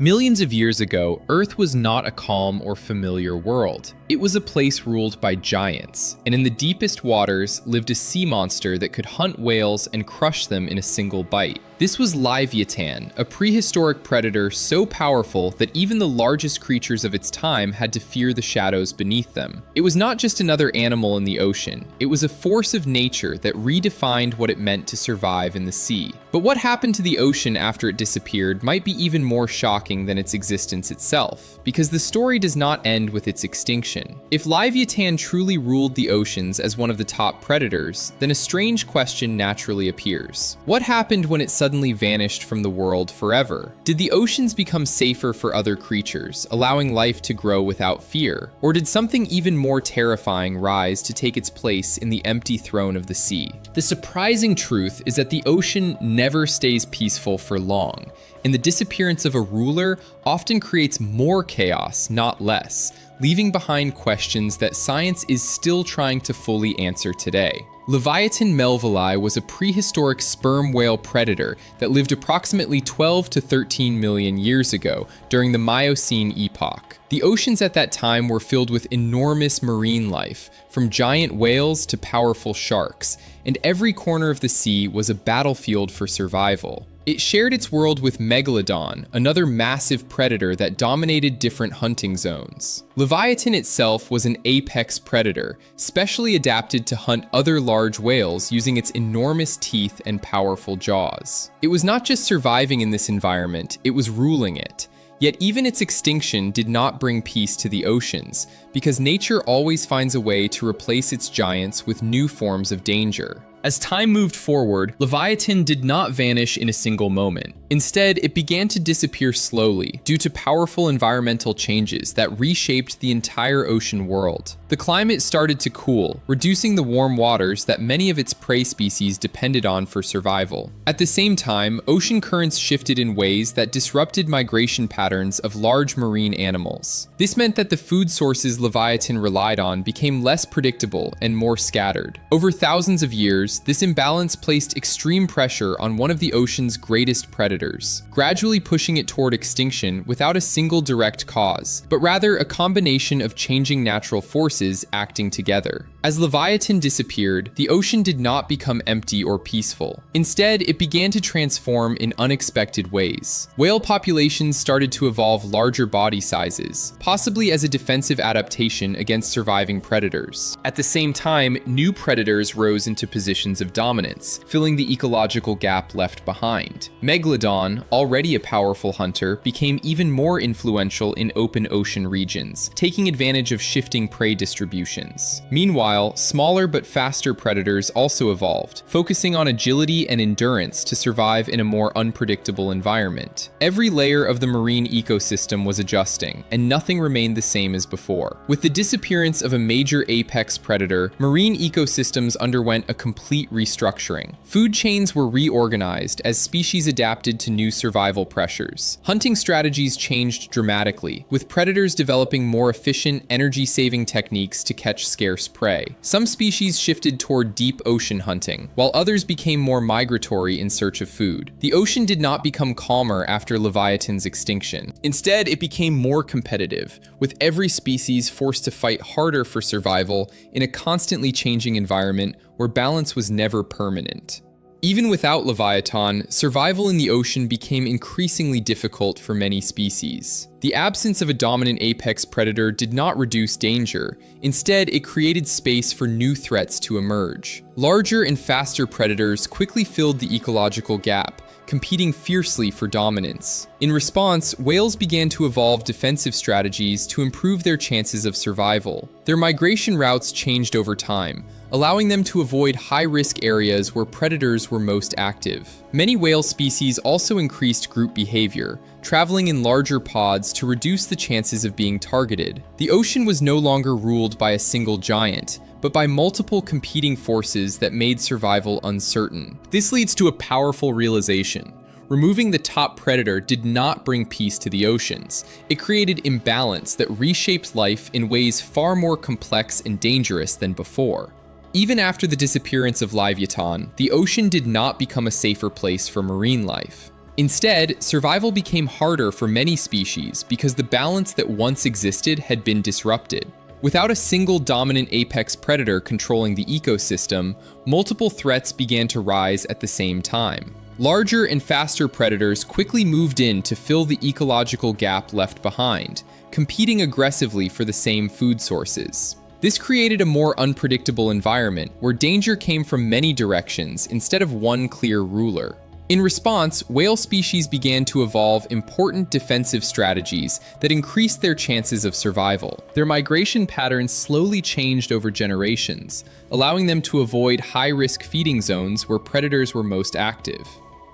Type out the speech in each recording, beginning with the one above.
Millions of years ago, Earth was not a calm or familiar world. It was a place ruled by giants, and in the deepest waters lived a sea monster that could hunt whales and crush them in a single bite. This was Livyatan, a prehistoric predator so powerful that even the largest creatures of its time had to fear the shadows beneath them. It was not just another animal in the ocean, it was a force of nature that redefined what it meant to survive in the sea. But what happened to the ocean after it disappeared might be even more shocking than its existence itself, because the story does not end with its extinction. If Livyatan truly ruled the oceans as one of the top predators, then a strange question naturally appears. What happened when it suddenly vanished from the world forever? Did the oceans become safer for other creatures, allowing life to grow without fear? Or did something even more terrifying rise to take its place in the empty throne of the sea? The surprising truth is that the ocean never stays peaceful for long, and the disappearance of a ruler often creates more chaos, not less, leaving behind questions that science is still trying to fully answer today. Livyatan melvillei was a prehistoric sperm whale predator that lived approximately 12 to 13 million years ago during the Miocene epoch. The oceans at that time were filled with enormous marine life, from giant whales to powerful sharks, and every corner of the sea was a battlefield for survival. It shared its world with megalodon, another massive predator that dominated different hunting zones. Livyatan itself was an apex predator, specially adapted to hunt other large whales using its enormous teeth and powerful jaws. It was not just surviving in this environment, it was ruling it. Yet even its extinction did not bring peace to the oceans, because nature always finds a way to replace its giants with new forms of danger. As time moved forward, Livyatan did not vanish in a single moment. Instead, it began to disappear slowly due to powerful environmental changes that reshaped the entire ocean world. The climate started to cool, reducing the warm waters that many of its prey species depended on for survival. At the same time, ocean currents shifted in ways that disrupted migration patterns of large marine animals. This meant that the food sources Livyatan relied on became less predictable and more scattered. Over thousands of years, this imbalance placed extreme pressure on one of the ocean's greatest predators, gradually pushing it toward extinction without a single direct cause, but rather a combination of changing natural forces acting together. As Livyatan disappeared, the ocean did not become empty or peaceful. Instead, it began to transform in unexpected ways. Whale populations started to evolve larger body sizes, possibly as a defensive adaptation against surviving predators. At the same time, new predators rose into positions of dominance, filling the ecological gap left behind. Megalodon, already a powerful hunter, became even more influential in open ocean regions, taking advantage of shifting prey distributions. Meanwhile, smaller but faster predators also evolved, focusing on agility and endurance to survive in a more unpredictable environment. Every layer of the marine ecosystem was adjusting, and nothing remained the same as before. With the disappearance of a major apex predator, marine ecosystems underwent a complete restructuring. Food chains were reorganized as species adapted to new survival pressures. Hunting strategies changed dramatically, with predators developing more efficient, energy-saving techniques to catch scarce prey. Some species shifted toward deep ocean hunting, while others became more migratory in search of food. The ocean did not become calmer after Livyatan's extinction. Instead, it became more competitive, with every species forced to fight harder for survival in a constantly changing environment where balance was never permanent. Even without Livyatan, survival in the ocean became increasingly difficult for many species. The absence of a dominant apex predator did not reduce danger. Instead, it created space for new threats to emerge. Larger and faster predators quickly filled the ecological gap, competing fiercely for dominance. In response, whales began to evolve defensive strategies to improve their chances of survival. Their migration routes changed over time, allowing them to avoid high-risk areas where predators were most active. Many whale species also increased group behavior, traveling in larger pods to reduce the chances of being targeted. The ocean was no longer ruled by a single giant, but by multiple competing forces that made survival uncertain. This leads to a powerful realization. Removing the top predator did not bring peace to the oceans. It created imbalance that reshaped life in ways far more complex and dangerous than before. Even after the disappearance of Livyatan, the ocean did not become a safer place for marine life. Instead, survival became harder for many species because the balance that once existed had been disrupted. Without a single dominant apex predator controlling the ecosystem, multiple threats began to rise at the same time. Larger and faster predators quickly moved in to fill the ecological gap left behind, competing aggressively for the same food sources. This created a more unpredictable environment where danger came from many directions instead of one clear ruler. In response, whale species began to evolve important defensive strategies that increased their chances of survival. Their migration patterns slowly changed over generations, allowing them to avoid high-risk feeding zones where predators were most active.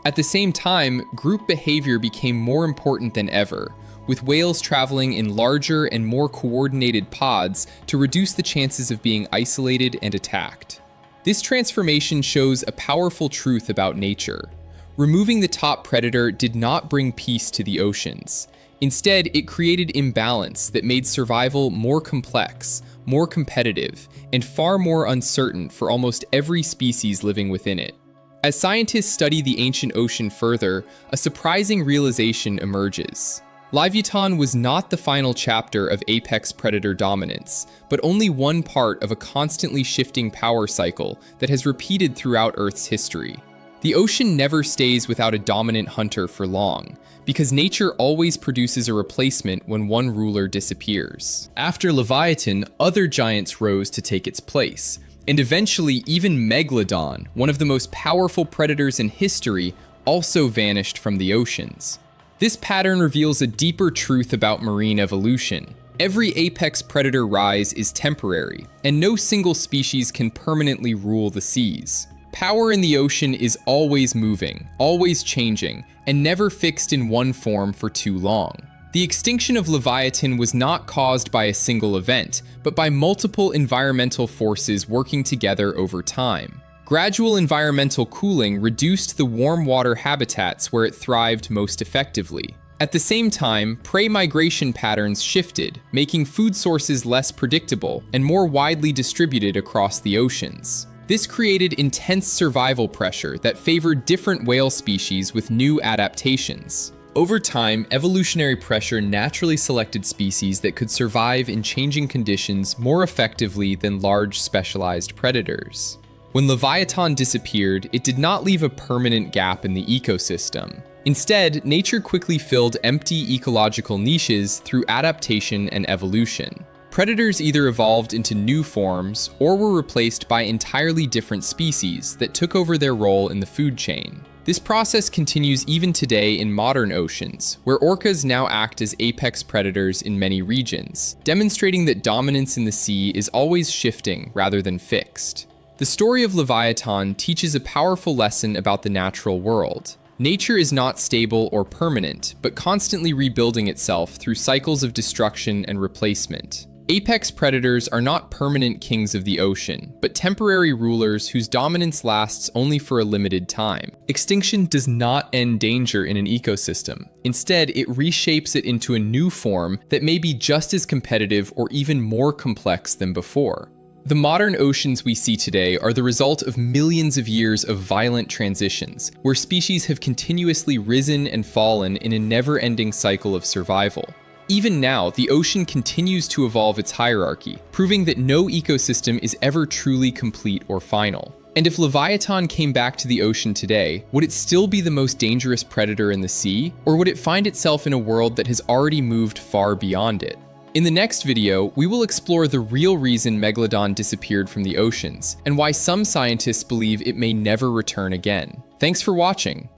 At the same time, group behavior became more important than ever, with whales traveling in larger and more coordinated pods to reduce the chances of being isolated and attacked. This transformation shows a powerful truth about nature. Removing the top predator did not bring peace to the oceans. Instead, it created imbalance that made survival more complex, more competitive, and far more uncertain for almost every species living within it. As scientists study the ancient ocean further, a surprising realization emerges. Livyatan was not the final chapter of apex predator dominance, but only one part of a constantly shifting power cycle that has repeated throughout Earth's history. The ocean never stays without a dominant hunter for long, because nature always produces a replacement when one ruler disappears. After Livyatan, other giants rose to take its place, and eventually even Megalodon, one of the most powerful predators in history, also vanished from the oceans. This pattern reveals a deeper truth about marine evolution. Every apex predator rise is temporary, and no single species can permanently rule the seas. Power in the ocean is always moving, always changing, and never fixed in one form for too long. The extinction of Livyatan was not caused by a single event, but by multiple environmental forces working together over time. Gradual environmental cooling reduced the warm water habitats where it thrived most effectively. At the same time, prey migration patterns shifted, making food sources less predictable and more widely distributed across the oceans. This created intense survival pressure that favored different whale species with new adaptations. Over time, evolutionary pressure naturally selected species that could survive in changing conditions more effectively than large specialized predators. When Livyatan disappeared, it did not leave a permanent gap in the ecosystem. Instead, nature quickly filled empty ecological niches through adaptation and evolution. Predators either evolved into new forms or were replaced by entirely different species that took over their role in the food chain. This process continues even today in modern oceans, where orcas now act as apex predators in many regions, demonstrating that dominance in the sea is always shifting rather than fixed. The story of Livyatan teaches a powerful lesson about the natural world. Nature is not stable or permanent, but constantly rebuilding itself through cycles of destruction and replacement. Apex predators are not permanent kings of the ocean, but temporary rulers whose dominance lasts only for a limited time. Extinction does not end danger in an ecosystem. Instead, it reshapes it into a new form that may be just as competitive or even more complex than before. The modern oceans we see today are the result of millions of years of violent transitions, where species have continuously risen and fallen in a never-ending cycle of survival. Even now, the ocean continues to evolve its hierarchy, proving that no ecosystem is ever truly complete or final. And if Livyatan came back to the ocean today, would it still be the most dangerous predator in the sea, or would it find itself in a world that has already moved far beyond it? In the next video, we will explore the real reason Megalodon disappeared from the oceans, and why some scientists believe it may never return again. Thanks for watching.